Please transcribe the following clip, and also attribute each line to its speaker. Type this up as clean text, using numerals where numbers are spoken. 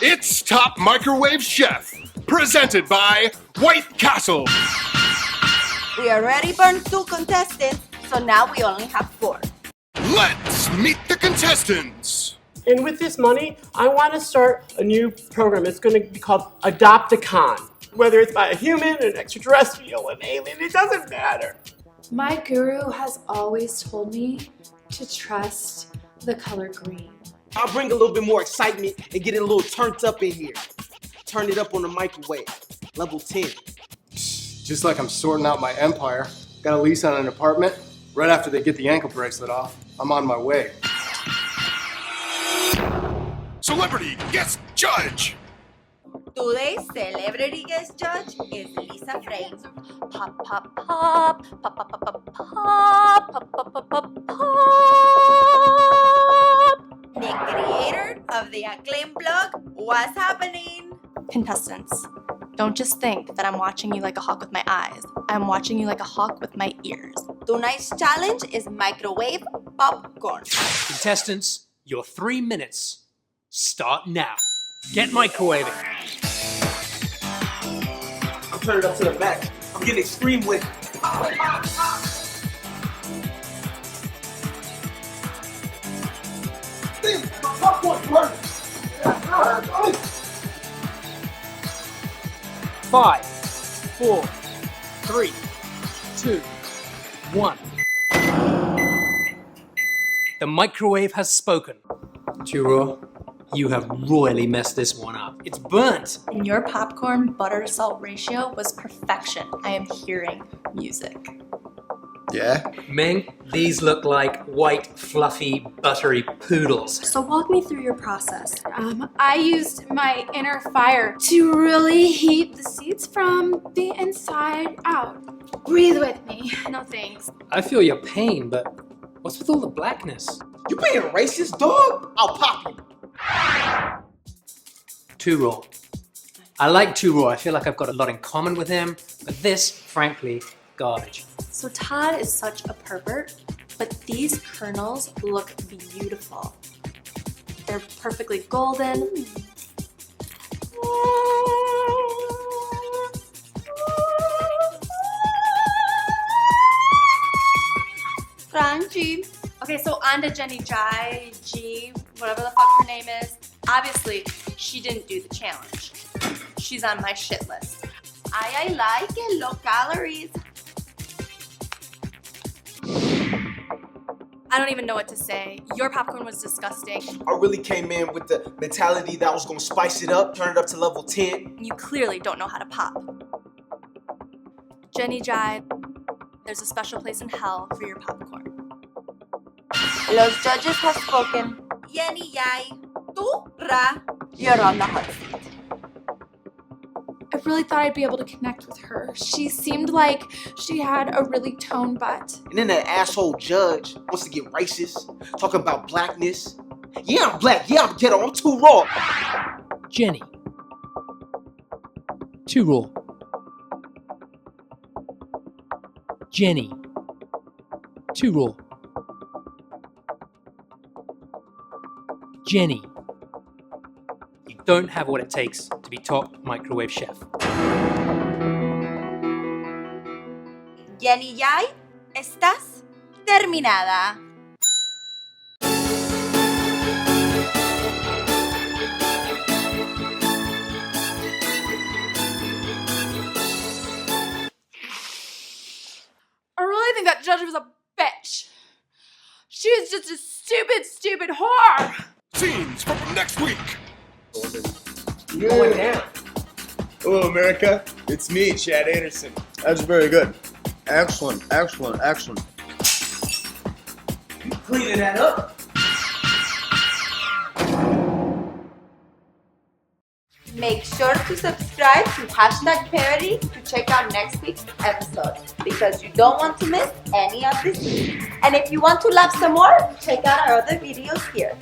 Speaker 1: It's Top Microwave Chef, presented by White Castle.
Speaker 2: We already burned 2 contestants, so now we only have 4.
Speaker 1: Let's meet the contestants.
Speaker 3: And with this money, I want to start a new program. It's going to be called Adopt-A-Con. Whether it's by a human, an extraterrestrial, an alien, it doesn't matter.
Speaker 4: My guru has always told me to trust the color green.
Speaker 5: I'll bring a little bit more excitement and get it a little turned up in here. Turn it up on the microwave, level 10.
Speaker 6: Just like I'm sorting out my empire. Got a lease on an apartment. Right after they get the ankle bracelet off, I'm on my way.
Speaker 1: Celebrity Guest Judge.
Speaker 2: Today's celebrity guest judge is Lisa Frame.
Speaker 4: Pop, pop, pop, pop, pop, pop, pop, pop, pop, pop, pop, pop.
Speaker 2: The creator of the acclaimed blog, What's Happening?
Speaker 4: Contestants, don't just think that I'm watching you like a hawk with my eyes. I'm watching you like a hawk with my ears.
Speaker 2: Tonight's challenge is microwave popcorn.
Speaker 7: Contestants, your 3 minutes start now. Get microwaving.
Speaker 5: I'm turning it up to the max. I'm getting extreme with it. Damn, my popcorn's burning.
Speaker 7: 5, 4, 3, 2, 1. The microwave has spoken. Chiro, you have royally messed this one up. It's burnt.
Speaker 4: And your popcorn butter-salt ratio was perfection. I am hearing music.
Speaker 6: Yeah?
Speaker 7: Ming, these look like white, fluffy, buttery poodles.
Speaker 4: So walk me through your process. I used my inner fire to really heat the seeds from the inside out. Breathe with me. No thanks.
Speaker 7: I feel your pain, but what's with all the blackness?
Speaker 5: You being racist, dog? I'll pop you.
Speaker 7: Too raw. I like Too Raw. I feel like I've got a lot in common with him, but this, frankly, garbage.
Speaker 4: So Todd is such a pervert, but these kernels look beautiful. They're perfectly golden.
Speaker 2: Crunchy.
Speaker 4: Okay, so on to Jenny G, whatever the fuck her name is. Obviously, she didn't do the challenge. She's on my shit list.
Speaker 2: I like it, low calories.
Speaker 4: I don't even know what to say. Your popcorn was disgusting.
Speaker 5: I really came in with the mentality that I was gonna spice it up, turn it up to level 10.
Speaker 4: You clearly don't know how to pop. Jenny Jai, there's a special place in hell for your popcorn.
Speaker 2: Los judges have spoken. Jenny Yai, tu ra, you're on the hot seat.
Speaker 4: I really thought I'd be able to connect with her. She seemed like she had a really toned butt.
Speaker 5: And then that asshole judge wants to get racist, talking about blackness. Yeah, I'm black. Yeah, I'm ghetto. I'm too raw.
Speaker 7: Jenny. Too raw. Jenny. Too raw. Jenny. You don't have what it takes to be top microwave chef.
Speaker 2: Jenny Yai, estás terminada.
Speaker 4: I really think that judge was a bitch. She was just a stupid whore.
Speaker 1: Scenes from next week.
Speaker 5: Going down.
Speaker 8: Hello, America. It's me, Chad Anderson. That's very good. Excellent.
Speaker 5: Cleaning that up.
Speaker 2: Make sure to subscribe to #Parody to check out next week's episode because you don't want to miss any of this. And if you want to laugh some more, check out our other videos here.